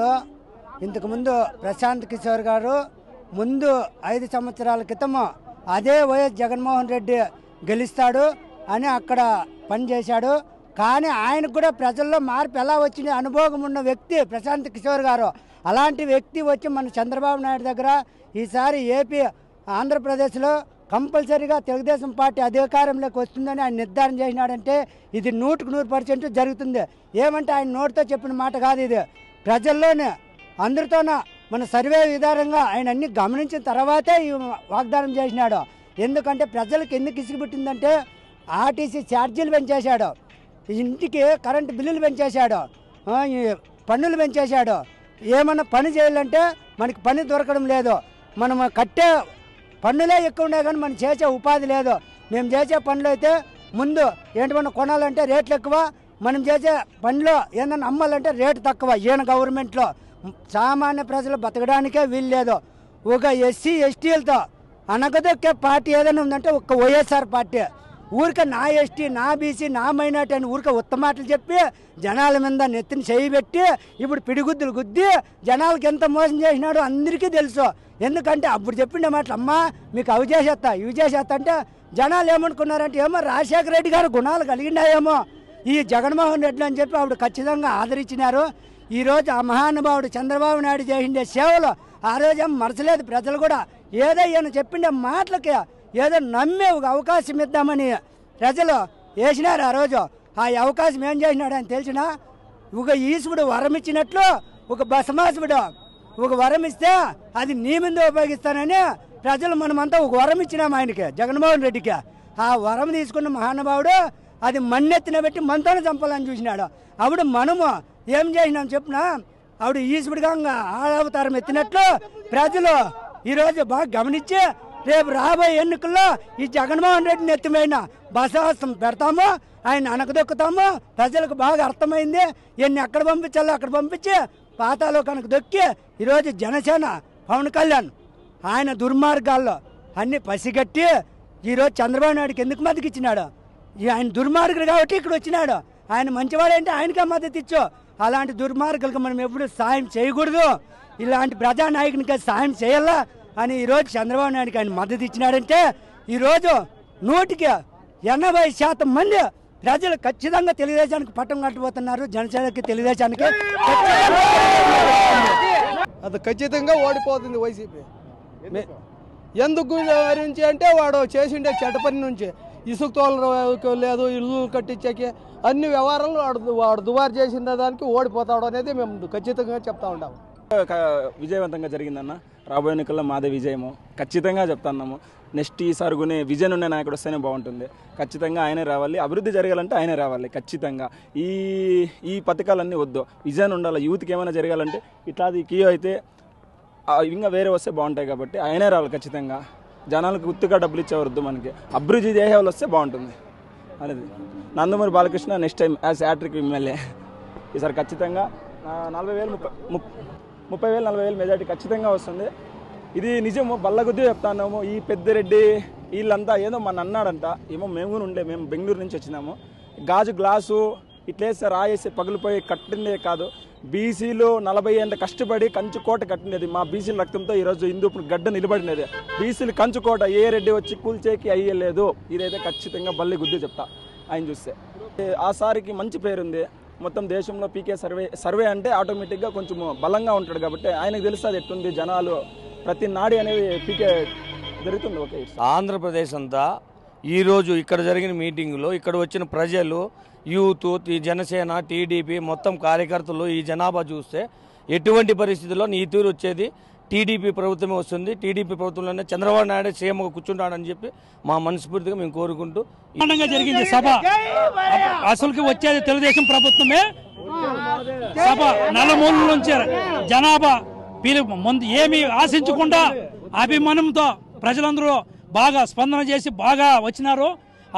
జిల్లాలో ఇంతకుముందు ప్రశాంత్ కిషోర్ గారు ముందు 5 సంవత్సరాల క్రితం అదే వైఎస్ జగన్మోహన్ రెడ్డి గెలుస్తాడు అని అక్కడ పనిచేశాడు. కానీ ఆయనకు కూడా ప్రజల్లో మార్పు ఎలా వచ్చిన అనుభవం ఉన్న వ్యక్తి ప్రశాంత్ కిషోర్ గారు. అలాంటి వ్యక్తి వచ్చి మన చంద్రబాబు నాయుడు దగ్గర ఈసారి ఏపీ ఆంధ్రప్రదేశ్లో కంపల్సరీగా తెలుగుదేశం పార్టీ అధికారంలోకి వస్తుందని ఆయన నిర్ధారణ చేసినాడంటే ఇది 100% జరుగుతుంది. ఏమంటే ఆయన నోటితో చెప్పిన మాట కాదు, ఇది ప్రజల్లోనే అందరితోనే మన సర్వే విధానంగా ఆయన అన్ని గమనించిన తర్వాతే ఈ వాగ్దానం చేసినాడు. ఎందుకంటే ప్రజలకు ఎందుకు ఇసుగుబుట్టిందంటే ఆర్టీసీ ఛార్జీలు పెంచేశాడు, ఇంటికి కరెంటు బిల్లులు పెంచేశాడు, పన్నులు పెంచేశాడు. ఏమన్నా పని చేయాలంటే మనకి పని దొరకడం లేదు. మనం కట్టే పన్నులే ఎక్కువ ఉన్నాయి కానీ మనం చేసే ఉపాధి లేదు. మేము చేసే పనులు అయితే ముందు ఏంటన్నా కొనాలంటే రేట్లు ఎక్కువ, మనం చేసే పనిలో ఏదన్నా అమ్మాలంటే రేటు తక్కువ. ఈయన గవర్నమెంట్లో సామాన్య ప్రజలు బతకడానికే వీలు లేదు. ఒక ఎస్సీ ఎస్టీలతో అనగదొక్కే పార్టీ ఏదైనా ఉందంటే ఒక్క వైఎస్ఆర్ పార్టీ. ఊరికే నా ఎస్టీ, నా బీసీ, నా మైనార్టీ అని ఊరికే ఉత్తమాటలు చెప్పి జనాల మీద నెత్తిని చేయి పెట్టి ఇప్పుడు పిడిగుద్దులు గుద్ది జనాలకి ఎంత మోసం చేసినాడో అందరికీ తెలుసు. ఎందుకంటే అప్పుడు చెప్పిన మాటలు అమ్మా మీకు అవి చేసేస్తా ఇవి చేసేస్తా అంటే జనాలు ఏమనుకున్నారంటే ఏమో రాజశేఖర రెడ్డి గారు గుణాలు కలిగినాయేమో ఈ జగన్మోహన్ రెడ్డి అని చెప్పి ఆవిడ ఖచ్చితంగా ఆదరించినారు. ఈరోజు ఆ మహానుభావుడు చంద్రబాబు నాయుడు చేసిండే సేవలు ఆ రోజు మరచలేదు ప్రజలు కూడా. ఏదో ఈయన చెప్పిండే మాటలకి ఏదో నమ్మే ఒక అవకాశం ఇద్దామని ప్రజలు వేసినారు ఆ రోజు. ఆ అవకాశం ఏం చేసినాడు అని తెలిసిన ఒక ఈశ్వరుడు వరం ఇచ్చినట్లు ఒక బసమాసుడు ఒక వరం ఇస్తే అది నీ మీద ఉపయోగిస్తానని ప్రజలు మనమంతా ఒక వరం ఇచ్చినాం ఆయనకి, జగన్మోహన్ రెడ్డికి. ఆ వరం తీసుకున్న మహానుభావుడు అది మన్నెత్తిన పెట్టి మనతోనే చంపాలని చూసినాడు. అప్పుడు మనము ఏం చేసినాం చెప్పిన ఆవిడ ఈశ్వరుడిగా అవతారం ఎత్తినట్లు ప్రజలు ఈరోజు బాగా గమనించి రేపు రాబోయే ఎన్నికల్లో ఈ జగన్మోహన్ రెడ్డిని ఎత్తిపోయిన బసవాసం పెడతాము, ఆయన అనకదొక్కుతాము. ప్రజలకు బాగా అర్థమైంది, ఎన్ని ఎక్కడ పంపించాలో అక్కడ పంపించి పాతాలో కనుక దొక్కి ఈరోజు జనసేన పవన్ కళ్యాణ్ ఆయన దుర్మార్గాల్లో అన్ని పసిగట్టి ఈరోజు చంద్రబాబు నాయుడుకి ఎందుకు మద్దతు ఇచ్చినాడు? ఆయన దుర్మార్గుడు కాబట్టి ఇక్కడ వచ్చినాడు. ఆయన మంచివాడంటే ఆయనకే మద్దతు ఇచ్చు. అలాంటి దుర్మార్గులకు మనం ఎప్పుడు సాయం చేయకూడదు, ఇలాంటి ప్రజానాయకునికి సాయం చేయాలా అని ఈరోజు చంద్రబాబు నాయుడుకి ఆయన మద్దతు ఇచ్చినాడంటే ఈరోజు 180% మంది ప్రజలు ఖచ్చితంగా తెలుగుదేశానికి పట్టం కట్టబోతున్నారు. జనసేనకి తెలుగుదేశానికి అది ఖచ్చితంగా ఓడిపోతుంది వైసీపీ. ఎందుకు గురించి అంటే వాడు చేసిండే చెడ్డ పని నుంచి ఇసుక తోలు లేదు, ఇల్లు కట్టించాకి అన్ని వ్యవహారాలు వాడు దుబారు చేసిన దానికి ఓడిపోతాడు అనేది మేము ఖచ్చితంగా చెప్తా ఉంటాము. విజయవంతంగా జరిగిందన్న. రాబోయే ఎన్నికల్లో మాదే విజయము ఖచ్చితంగా చెప్తున్నాము. నెక్స్ట్ ఈసారి కొనే విజన్ ఉన్న నాయకుడు వస్తేనే బాగుంటుంది. ఖచ్చితంగా ఆయనే రావాలి, అభివృద్ధి జరగాలంటే ఆయనే రావాలి ఖచ్చితంగా. ఈ పథకాలన్నీ వద్దు, విజన్ ఉండాలి. యూత్కి ఏమైనా జరగాలంటే ఇట్లాది కియో అయితే ఇంకా వేరే వస్తే బాగుంటాయి కాబట్టి ఆయనే రావాలి ఖచ్చితంగా. జనాలకు గుర్తుగా డబ్బులు ఇచ్చేవద్దు, మనకి అభివృద్ధి చేసే వాళ్ళు వస్తే బాగుంటుంది అనేది. Nandamuri Balakrishna next time as hattrick MLA ఈసారి ఖచ్చితంగా 30,000-40,000 మెజార్టీ ఖచ్చితంగా వస్తుంది. ఇది నిజము, బల్లగుద్ది చెప్తాము. ఈ పెద్దిరెడ్డి వీళ్ళంతా ఏదో మన అన్నాడంట, ఏమో మేము కూడా ఉండే, మేము బెంగళూరు నుంచి వచ్చినాము. గాజు గ్లాసు ఇట్లేస్తే రాయేసి పగిలిపోయి కట్టిందే కాదు, బీసీలు 40 ఏళ్ళ కష్టపడి కంచుకోట కట్టినది. మా బీసీల రక్తంతో ఈరోజు హిందూపుడు గడ్డ నిలబడినది. బీసీలు కంచుకోట ఏ రెడ్డి వచ్చి కూల్చేకి అయ్యలేదు. ఇదైతే ఖచ్చితంగా బల్లి గుద్ది చెప్తా. ఆయన చూస్తే ఆ సారికి మంచి పేరుంది మొత్తం దేశంలో. పీకే సర్వే అంటే ఆటోమేటిక్గా కొంచెం బలంగా ఉంటాడు కాబట్టి ఆయనకు తెలుస్తుంది ఎట్టుంది జనాలు ప్రతి నాడి అనేది పీకే జరుగుతుంది. ఓకే, ఆంధ్రప్రదేశ్ అంతా ఈరోజు ఇక్కడ జరిగిన మీటింగ్లో ఇక్కడ వచ్చిన ప్రజలు, యూత్, జనసేన, టీడీపీ మొత్తం కార్యకర్తలు ఈ జనాభా చూస్తే ఎటువంటి పరిస్థితుల్లో ఈ తీరు వచ్చేది టీడీపీ ప్రభుత్వమే వస్తుంది. టీడీపీ ప్రభుత్వంలోనే చంద్రబాబు నాయుడు సీఎంగా కూర్చుంటాడని చెప్పి మా మనస్ఫూర్తిగా మేము కోరుకుంటూ జరిగింది సభ. అసలుకి వచ్చేది తెలుగుదేశం ప్రభుత్వమే. సభ నలుమూలల నుంచి జనాభా ముందు ఏమి ఆశించకుండా అభిమానంతో ప్రజలందరూ బాగా స్పందన చేసి బాగా వచ్చినారు.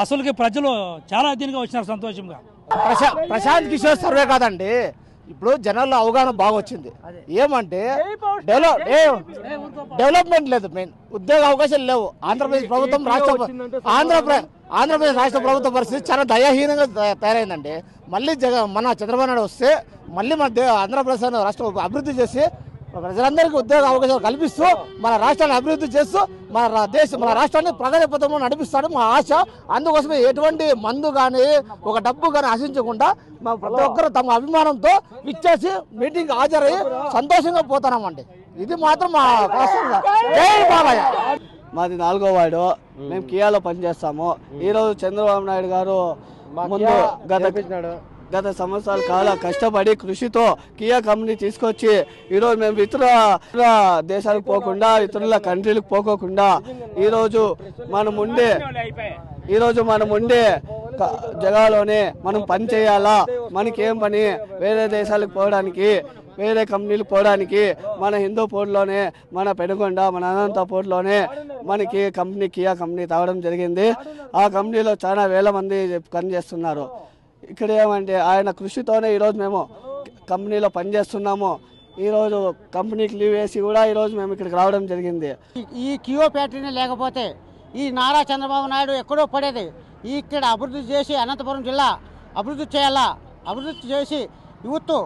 అసలుకి ప్రజలు చాలా దీనిగా వచ్చినారు సంతోషంగా. ప్రశాంత్ కిషోర్ సర్వే కాదండి, ఇప్పుడు జనాల్లో అవగాహన బాగా వచ్చింది. ఏమంటే డెవలప్మెంట్ లేదు, మెయిన్ ఉద్యోగ అవకాశాలు లేవు. ఆంధ్రప్రదేశ్ ప్రభుత్వం ఆంధ్రప్రదేశ్ రాష్ట్ర ప్రభుత్వ పరిస్థితి చాలా దయాహీనంగా తయారైందండి. మళ్ళీ మన చంద్రబాబు నాయుడు వస్తే మళ్ళీ మన ఆంధ్రప్రదేశ్ రాష్ట్రం అభివృద్ధి చేసి ప్రజలందరికీ ఉద్యోగ అవకాశాలు కల్పిస్తూ మన రాష్ట్రాన్ని అభివృద్ధి చేస్తూ మన రాష్ట్రాన్ని ప్రగతి పథంలో నడిపిస్తాడు మా ఆశ. అందుకోసమే ఎటువంటి మందు కానీ ఒక డబ్బు కానీ ఆశించకుండా ప్రతి ఒక్కరు తమ అభిమానంతో ఇచ్చేసి మీటింగ్ హాజరయ్యి సంతోషంగా పోతున్నామండి. ఇది మాత్రం మా జై బాలయ్య. మాది 4వ వార్డు, మేము కియాలో పనిచేస్తాము. ఈరోజు చంద్రబాబు నాయుడు గారు ముందు గత సంవత్సరాల కాల కష్టపడి కృషితో కియా కంపెనీ తీసుకొచ్చి ఈరోజు మేము ఇతర దేశాలకు పోకుండా ఇతరుల కంట్రీలకు పోకోకుండా ఈరోజు మనం ఉండే జగాలోనే మనం పని చేయాలా. మనకేం పని, వేరే దేశాలకు పోవడానికి వేరే కంపెనీలకు పోవడానికి మన హిందూపూర్లోనే మన పెనుగొండ మన అనంతపూర్లోనే మనకి కియా కంపెనీ తాగడం జరిగింది. ఆ కంపెనీలో చాలా వేల మంది పనిచేస్తున్నారు. ఇక్కడ ఏమంటే ఆయన కృషితోనే ఈరోజు మేము కంపెనీలో పనిచేస్తున్నాము. ఈరోజు కంపెనీకి లీవ్ వేసి కూడా ఈరోజు మేము ఇక్కడికి రావడం జరిగింది. ఈ కియో ఫ్యాక్టరీనే లేకపోతే ఈ నారా చంద్రబాబు నాయుడు ఎక్కడో పడేది. ఇక్కడ అభివృద్ధి చేసి అనంతపురం జిల్లా అభివృద్ధి చేయాలా. అభివృద్ధి చేసి యూత్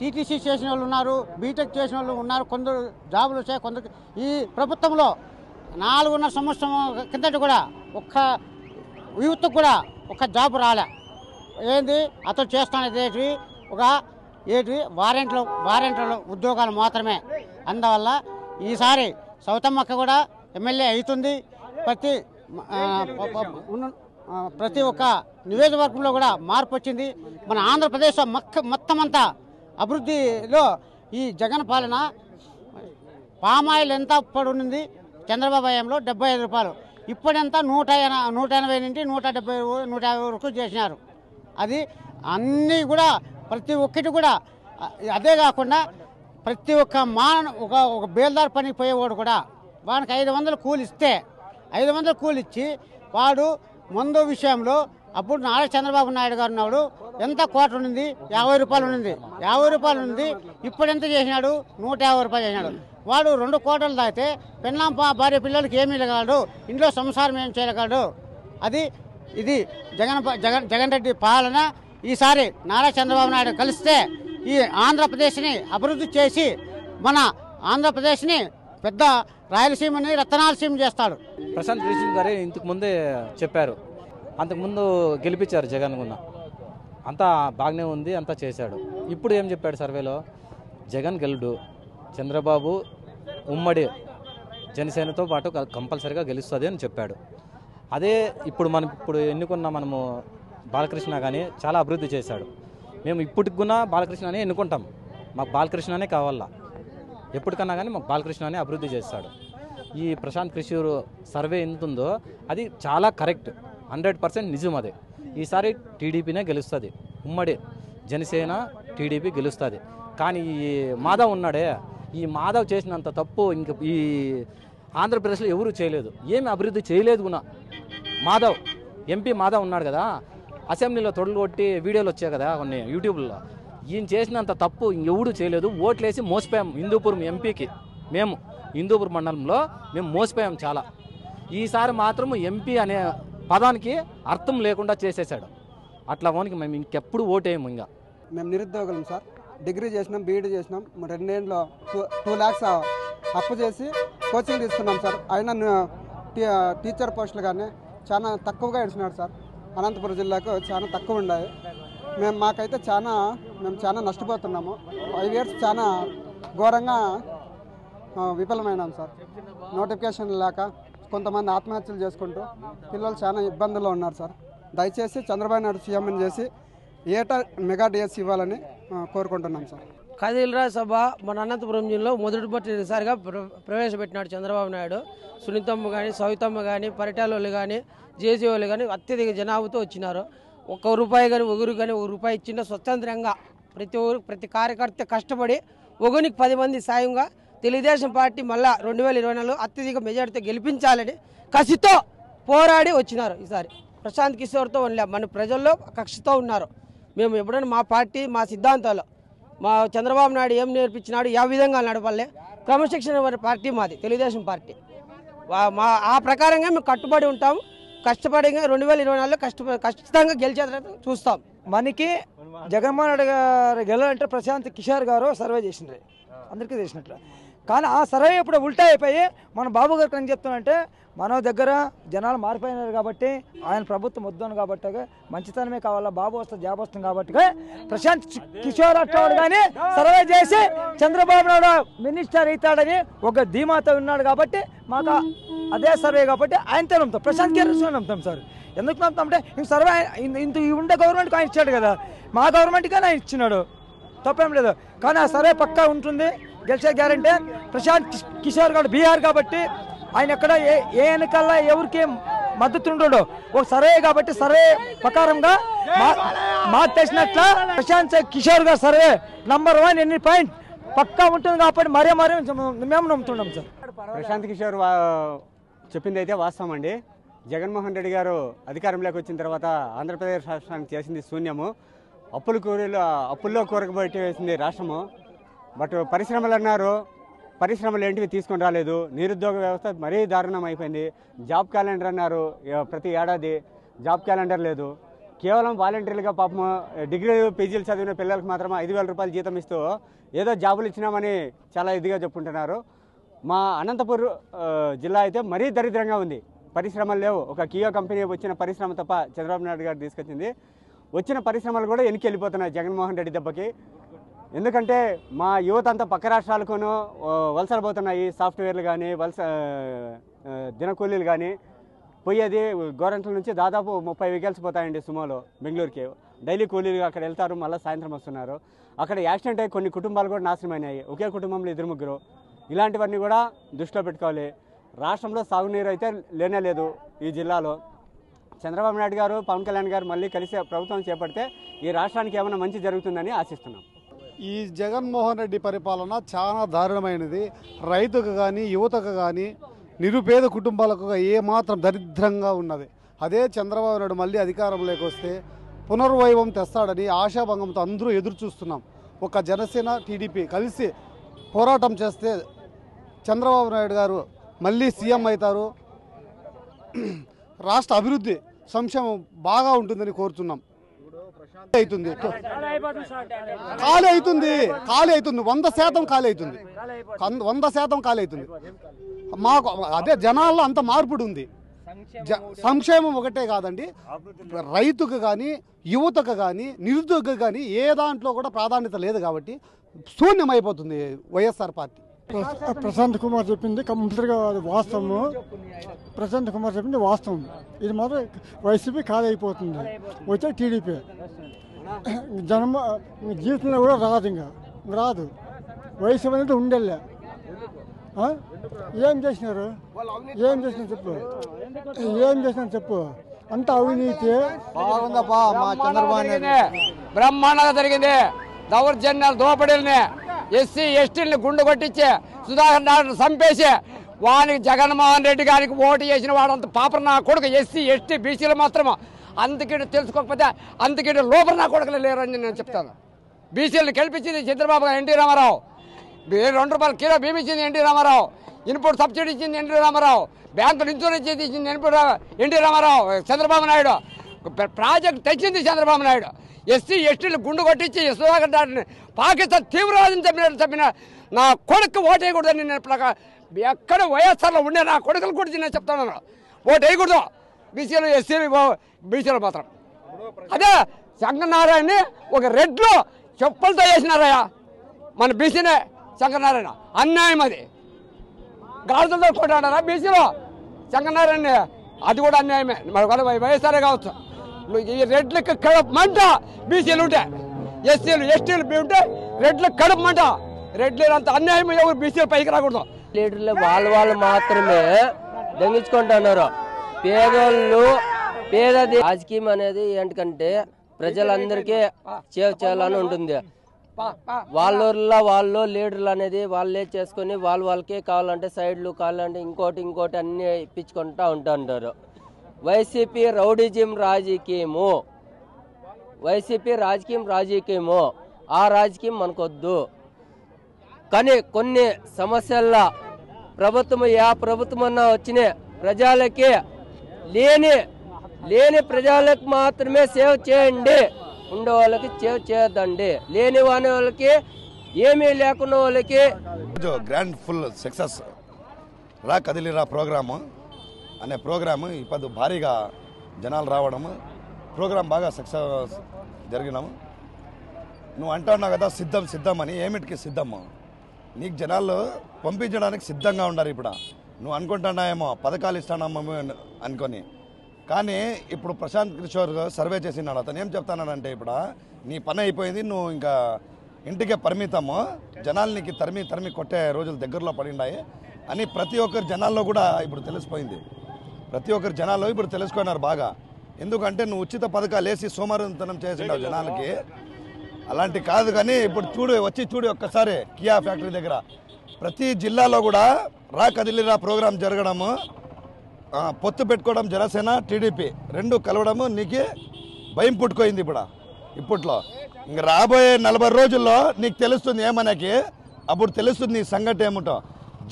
టీటీసీ చేసిన వాళ్ళు ఉన్నారు, బీటెక్ చేసిన వాళ్ళు ఉన్నారు, కొందరు జాబులు వచ్చాయి. కొందరు ఈ ప్రభుత్వంలో 4.5 సంవత్సరం కిందటి కూడా ఒక్క యూత్కి కూడా ఒక జాబ్ రాలే. ఏంది అతను చేస్తానేది ఒక వారెంట్లో ఉద్యోగాలు మాత్రమే. అందువల్ల ఈసారి సౌతమ్మక్క కూడా ఎమ్మెల్యే అవుతుంది. ప్రతి ఒక్క నియోజకవర్గంలో కూడా మార్పు వచ్చింది. మన ఆంధ్రప్రదేశ్ మొత్తం అంతా అభివృద్ధిలో ఈ జగన్ పాలన. పామాయిల్ ఎంత ఇప్పుడు ఉంది చంద్రబాబు హయాంలో 75 రూపాయలు, ఇప్పుడెంత 180 నుండి 150 వరకు చేసినారు. అది అన్నీ కూడా ప్రతి ఒక్కటి కూడా అదే కాకుండా ప్రతి ఒక్క ఒక బేల్దార్ పనికి పోయేవాడు కూడా వానికి 500 కూలి ఇస్తే 500 కూలి ఇచ్చి వాడు ముందు విషయంలో అప్పుడు నారా చంద్రబాబు నాయుడు గారు ఉన్నాడు. ఎంత కోట ఉంది? 50 రూపాయలు ఉంది. 50 రూపాయలు ఉంది. ఇప్పుడు ఎంత చేసినాడు? 150 రూపాయలు చేసినాడు. వాడు 2 కోటలు తాగితే పెళ్ళాం భార్య పిల్లలకి ఏమీ ఇవ్వగలడు, ఇంట్లో సంసారం ఏం చేయగలడు. ఇది జగన్ రెడ్డి పాలన. ఈసారి నారా చంద్రబాబు నాయుడు కలిస్తే ఈ ఆంధ్రప్రదేశ్ని అభివృద్ధి చేసి మన ఆంధ్రప్రదేశ్ని పెద్ద రాయలసీమని రతనాలసీమ చేస్తాడు. ప్రశాంత్ కిషోర్ గారే ఇంతకు ముందే చెప్పారు, అంతకుముందు గెలిపించారు జగన్ గున్న, అంతా బాగానే ఉంది, అంతా చేశాడు. ఇప్పుడు ఏం చెప్పాడు సర్వేలో? జగన్ గెలుడు, చంద్రబాబు ఉమ్మడి జనసేనతో పాటు కంపల్సరీగా గెలుస్తుంది అని చెప్పాడు. అదే ఇప్పుడు ఎన్నుకున్న మనము బాలకృష్ణ కానీ చాలా అభివృద్ధి చేశాడు. మేము ఇప్పటికి కూడా బాలకృష్ణనే ఎన్నుకుంటాం. మాకు బాలకృష్ణనే కావాలా, ఎప్పటికన్నా కానీ మాకు బాలకృష్ణనే అభివృద్ధి చేస్తాడు. ఈ ప్రశాంత్ కిషోర్ సర్వే ఎంత ఉందో అది చాలా కరెక్ట్, 100% నిజం. అదే ఈసారి టీడీపీనే గెలుస్తుంది, ఉమ్మడి జనసేన టీడీపీ గెలుస్తుంది. కానీ ఈ మాధవ్ ఉన్నాడే, ఈ మాధవ్ చేసినంత తప్పు ఇంక ఈ ఆంధ్రప్రదేశ్లో ఎవరూ చేయలేదు, ఏమి అభివృద్ధి చేయలేదు కూడా. ఎంపీ మాధవ్ ఉన్నాడు కదా, అసెంబ్లీలో తొడలు కొట్టి వీడియోలు వచ్చాయి కదా కొన్ని యూట్యూబ్లో, ఈయన చేసినంత తప్పు ఇంకెవడూ చేయలేదు. ఓట్లేసి మోసపోయాం హిందూపురం ఎంపీకి. మేము హిందూపురం మండలంలో మేము మోసపోయాం చాలా. ఈసారి మాత్రం ఎంపీ అనే పదానికి అర్థం లేకుండా చేసేసాడు. అట్లా వానికి మేము ఇంకెప్పుడు ఓటేయము. ఇంకా మేము నిరుద్యోగులం సార్, డిగ్రీ చేసినాం, బీఈడీ చేసినాం. 2 ఏళ్ళలో 2 lakhs అప్పు చేసి కోచింగ్ తీసుకున్నాం సార్. అయినా టీచర్ పోస్టులు కానీ చాలా తక్కువగా ఇచ్చినాడు సార్. అనంతపురం జిల్లాకు చాలా తక్కువ ఉన్నాయి. మాకైతే మేము చాలా నష్టపోతున్నాము. 5 years చాలా ఘోరంగా విఫలమైనాం సార్. నోటిఫికేషన్ లేక కొంతమంది ఆత్మహత్యలు చేసుకుంటూ పిల్లలు చాలా ఇబ్బందుల్లో ఉన్నారు సార్. దయచేసి చంద్రబాబు నాయుడు సీఎం చేసి ఏటా మెగా డిఎస్ ఇవ్వాలని కోరుకుంటున్నాం సార్. ఖాదీలరాజ్ సభ మన అనంతపురం జిల్లాలో మొదటిసారిగా ప్రవేశపెట్టినాడు చంద్రబాబు నాయుడు. సునీతమ్మ కానీ, సవితమ్మ కానీ, పరిటాల వాళ్ళు కానీ, జేసీ వాళ్ళు కానీ అత్యధిక జనాభాతో వచ్చినారు. ₹1 కానీ ₹1 ఇచ్చిన స్వతంత్రంగా ప్రతి కార్యకర్త కష్టపడి ఒకనికి 10 మంది సాయంగా తెలుగుదేశం పార్టీ మళ్ళా 2024 అత్యధిక మెజార్టీతో గెలిపించాలని కసితో పోరాడి వచ్చినారు. ఈసారి ప్రశాంత్ కిషోర్తో మన ప్రజల్లో కక్షతో ఉన్నారు. మేము ఎప్పుడైనా మా పార్టీ మా సిద్ధాంతాలు మా చంద్రబాబు నాయుడు ఏం నేర్పించినాడు, ఏ విధంగా నడపాలి, క్రమశిక్షణ పార్టీ మాది తెలుగుదేశం పార్టీ. ఆ ప్రకారంగా మేము కట్టుబడి ఉంటాం. కష్టపడి 2024లో ఖచ్చితంగా గెలిచేది చూస్తాం. మనకి జగన్మోహన్ రెడ్డి గారు గెలాలంటే ప్రశాంత్ కిషోర్ గారు సర్వే చేసిండ్రు, అందరికీ చేసినట్లు. కానీ ఆ సర్వే ఇప్పుడు ఉల్టా అయిపోయి మన బాబు గారికి ఏం చెప్తానంటే, మన దగ్గర జనాలు మారిపోయినారు కాబట్టి, ఆయన ప్రభుత్వం వద్దాను కాబట్టి, మంచితనమే కావాలా, బాబు వస్తే జాబ్ వస్తుంది కాబట్టి ప్రశాంత్ కిషోర్ అట్టవాడు కానీ సర్వే చేసి చంద్రబాబు నాయుడు మినిస్టర్ అవుతాడని ఒక ధీమాతో ఉన్నాడు కాబట్టి మాకు అదే సర్వే కాబట్టి ఆయనతో నమ్ముతాం, ప్రశాంత్ కిషోర్ నమ్ముతాం సార్. ఎందుకు నమ్ముతామంటే ఇంక సర్వే ఇంత ఉండే గవర్నమెంట్కి ఆయన ఇచ్చాడు కదా, మా గవర్నమెంట్కి ఆయన ఇచ్చినాడు, తప్పేం లేదు. కానీ ఆ సర్వే పక్కా ఉంటుంది, గెలిచే గ్యారంటీ. ప్రశాంత్ కిషోర్ గారు బీహార్ కాబట్టి ఆయన ఎక్కడ ఏ ఎన్నికల్లో ఎవరికి మద్దతు ఉండడు, ఒక సర్వే కాబట్టి సర్వే ప్రకారంగా మాకు తెలిసినట్ల ప్రశాంత్ కిషోర్ గారు సర్వే #1 ఎన్ని పాయింట్ పక్కా ఉంటుంది కాబట్టి మరే మేము నమ్ముతున్నాం సార్. ప్రశాంత్ కిషోర్ చెప్పింది అయితే వాస్తవం అండి. జగన్మోహన్ రెడ్డి గారు అధికారంలోకి వచ్చిన తర్వాత ఆంధ్రప్రదేశ్ రాష్ట్రానికి చేసింది శూన్యము. అప్పుల్లో కూరకబెట్టి వేసింది రాష్ట్రము. బట్ పరిశ్రమలు అన్నారు, పరిశ్రమలు ఏంటివి తీసుకొని రాలేదు. నిరుద్యోగ వ్యవస్థ మరీ దారుణం అయిపోయింది. జాబ్ క్యాలెండర్ అన్నారు, ప్రతి ఏడాది జాబ్ క్యాలెండర్ లేదు. కేవలం వాలంటీర్లుగా పాపం డిగ్రీ పీజీలు చదివిన పిల్లలకు మాత్రం 5,000 రూపాయలు జీతం ఇస్తూ ఏదో జాబులు ఇచ్చినామని చాలా ఇదిగా చెప్పుకుంటున్నారు. మా అనంతపూర్ జిల్లా అయితే మరీ దరిద్రంగా ఉంది, పరిశ్రమలు లేవు. ఒక కియో కంపెనీ వచ్చిన పరిశ్రమ తప్ప చంద్రబాబు నాయుడు గారు తీసుకొచ్చింది. వచ్చిన పరిశ్రమలు కూడా వెనక్కి వెళ్ళిపోతున్నాయి జగన్మోహన్ రెడ్డి దెబ్బకి. ఎందుకంటే మా యువత అంతా పక్క రాష్ట్రాలకును వలసలు పోతున్నాయి. సాఫ్ట్వేర్లు కానీ దినకూలీలు కానీ పోయేది గోరంట్ల నుంచి దాదాపు 30 వెహికల్స్ పోతాయండి సుమోలో బెంగళూరుకి. డైలీ కూలీలు అక్కడ వెళ్తారు, మళ్ళీ సాయంత్రం వస్తున్నారు. అక్కడ యాక్సిడెంట్ అయ్యి కొన్ని కుటుంబాలు కూడా నాశనమైనాయి, ఒకే కుటుంబంలో 2-3. ఇలాంటివన్నీ కూడా దృష్టిలో పెట్టుకోవాలి. రాష్ట్రంలో సాగునీరు అయితే లేనే లేదు ఈ జిల్లాలో. చంద్రబాబు నాయుడు గారు, పవన్ కళ్యాణ్ గారు మళ్ళీ కలిసి ప్రభుత్వం చేపడితే ఈ రాష్ట్రానికి ఏమైనా మంచి జరుగుతుందని ఆశిస్తున్నాం. ఈ జగన్మోహన్ రెడ్డి పరిపాలన చాలా దారుణమైనది. రైతుకు కానీ యువతకు కానీ నిరుపేద కుటుంబాలకు ఏమాత్రం దరిద్రంగా ఉన్నది. అదే చంద్రబాబు నాయుడు మళ్ళీ అధికారంలోకి వస్తే పునర్వైభవం తెస్తాడని ఆశాభంగంతో అందరూ ఎదురు చూస్తున్నాం. ఒక జనసేన టీడీపీ కలిసి పోరాటం చేస్తే చంద్రబాబు నాయుడు గారు మళ్ళీ సీఎం అవుతారు. రాష్ట్ర అభివృద్ధి సంక్షేమం బాగా ఉంటుందని కోరుతున్నాం. అవుతుంది ఖాళీ అవుతుంది 100% ఖాళీ అవుతుంది, 100% ఖాళీ అవుతుంది. మాకు అదే జనాల్లో అంత మార్పుడు ఉంది. సంక్షేమం ఒకటే కాదండి, రైతుకు కానీ యువతకు కానీ నిరుద్యోగకు కానీ ఏ దాంట్లో కూడా ప్రాధాన్యత లేదు కాబట్టి శూన్యమైపోతుంది వైఎస్ఆర్ పార్టీ. ప్రశాంత్ కుమార్ చెప్పింది కంప్లీట్గా వాస్తవము. ప్రశాంత్ కుమార్ చెప్పింది వాస్తవం. ఇది మాత్రం వైసీపీ ఖాళీ అయిపోతుంది, వచ్చే టీడీపీ. జీవితంలో కూడా రాదు, ఇంకా రాదు. వైసీపీ అనేది ఉండేలే. ఏం చేసినారు చెప్పు అంత అవినీతి. బాగుందప్పా మా చంద్రబాబు బ్రహ్మాండంగా జరిగింది. దౌర్జన్యాలు దోపిడీలని ఎస్సీ ఎస్టీలని గుండు కొట్టించి సుధాకర్ నాయుడు చంపేసి వానికి జగన్మోహన్ రెడ్డి గారికి ఓటు చేసిన వాడంత పాపర నా కొడుకు ఎస్సీ ఎస్టీ బీసీలు మాత్రమే. అందుకే తెలుసుకోకపోతే అందుకే లోపల నా కొడుకులు లేరని నేను చెప్తాను. బీసీలను గెలిపించింది చంద్రబాబు గారు, ఎన్టీ రామారావు. 2 రూపాయల కిలో బియ్యం ఇచ్చింది ఎన్టీ రామారావు. ఇన్పుట్ సబ్సిడీ ఇచ్చింది ఎన్టీ రామారావు. బ్యాంకులు ఇన్సూరెన్స్ ఇచ్చింది ఎన్టీ రామారావు. చంద్రబాబు నాయుడు ప్రాజెక్ట్ తెచ్చింది చంద్రబాబు నాయుడు. ఎస్సీ ఎస్టీలు గుండు కొట్టించి సుధాకర్ నాయుడిని పాకిస్తాన్ తీవ్రవాదం చెప్పిన నా కొడుకు ఓటు వేయకూడదని నేను ఎక్కడ వైఎస్ఆర్లో ఉండే నా కొడుకుల గురించి నేను చెప్తాను. ఓటు వేయకూడదు బీసీలు ఎస్సీలు బీసీలు మాత్రం. అదే శంకరనారాయణని ఒక రెడ్లో చెప్పులతో వేసినారయ్యా మన బీసీనే. శంకరనారాయణ అన్యాయం, అది గాడిదలతో కొట్టాడారా బీసీలో శంకరనారాయణ, అది కూడా అన్యాయమే. మరి వైఎస్ఆర్ఏ కావచ్చు. ఈ రెడ్లకి కడుపు మంట బీసీలు ఉంటే, ఎస్సీలు ఎస్టీలు ఉంటే రెడ్లకు కడుపు మంట. రెడ్లు అంత అన్యాయం ఎవరు బీసీలు పైకి రాకూడదు. లీడర్లు వాళ్ళు మాత్రమే దొంగించుకుంటున్నారు. పేదోళ్ళు రాజకీయం అనేది ఏంటంటే ప్రజలందరికీ చేయాలని ఉంటుంది. వాళ్ళ వాళ్ళు లీడర్లు అనేది వాళ్ళే చేసుకుని వాళ్ళకే కావాలంటే సైడ్లు కావాలంటే ఇంకోటి అన్ని ఇప్పించుకుంటూ ఉంటుంటారు. వైసీపీ రౌడిజం రాజకీయము, ఆ రాజకీయం మనకొద్దు. కానీ కొన్ని సమస్యల్లో ప్రభుత్వం ప్రభుత్వం అన్నా వచ్చిన ప్రజలకి లేని ప్రజలకు మాత్రమే సేవ్ చేయండి, ఉండే వాళ్ళకి సేవ్ చేయొద్దండి. లేని వాళ్ళకి ఏమీ లేకున్న వాళ్ళకి గ్రాండ్ ఫుల్ సక్సెస్ రా కదిలిరా ప్రోగ్రాము అనే ప్రోగ్రాము ఇప్పుడు భారీగా జనాలు రావడము, ప్రోగ్రాం బాగా సక్సెస్ జరిగినాము. నువ్వు అంటున్నావు కదా సిద్ధం అని, ఏమిటికి సిద్ధము? నీకు జనాలు పంపించడానికి సిద్ధంగా ఉన్నారు. ఇప్పుడు నువ్వు అనుకుంటున్నాయేమో పథకాలు ఇస్తానమ్మో అనుకొని, కానీ ఇప్పుడు ప్రశాంత్ కిషోర్ సర్వే చేసినాడు. అతను ఏం చెప్తానంటే ఇప్పుడు నీ పని అయిపోయింది, నువ్వు ఇంకా ఇంటికే పరిమితము, జనాలు నీకు తరిమి కొట్టే రోజులు దగ్గరలో పడినాయి అని ప్రతి ఒక్కరి జనాల్లో కూడా ఇప్పుడు తెలిసిపోయింది. ప్రతి ఒక్కరి జనాల్లో ఇప్పుడు తెలుసుకున్నారు బాగా. ఎందుకంటే నువ్వు ఉచిత పథకాలు వేసి సోమరితనం చేసినావు జనాలకి. అలాంటి కాదు, కానీ ఇప్పుడు వచ్చి చూడు ఒక్కసారి కియా ఫ్యాక్టరీ దగ్గర ప్రతి జిల్లాలో కూడా రా కదిలిరా ప్రోగ్రాం జరగడము, పొత్తు పెట్టుకోవడం జనసేన టీడీపీ రెండు కలవడము నీకు భయం పుట్టుకోయింది. ఇప్పట్లో ఇంక రాబోయే 40 రోజుల్లో నీకు తెలుస్తుంది ఏమనకి, అప్పుడు తెలుస్తుంది నీ సంగతి ఏమిటో.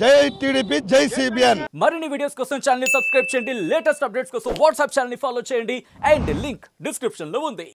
జై టీడీపీ, జై సిబిఎన్. మరిన్ని వీడియోస్ కోసం ఛానల్ ని సబ్స్క్రైబ్ చేయండి, లేటెస్ట్ అప్డేట్స్ కోసం వాట్సాప్ ఛానల్ ని ఫాలో చేయండి, అండ్ లింక్ డిస్క్రిప్షన్ లో ఉంది.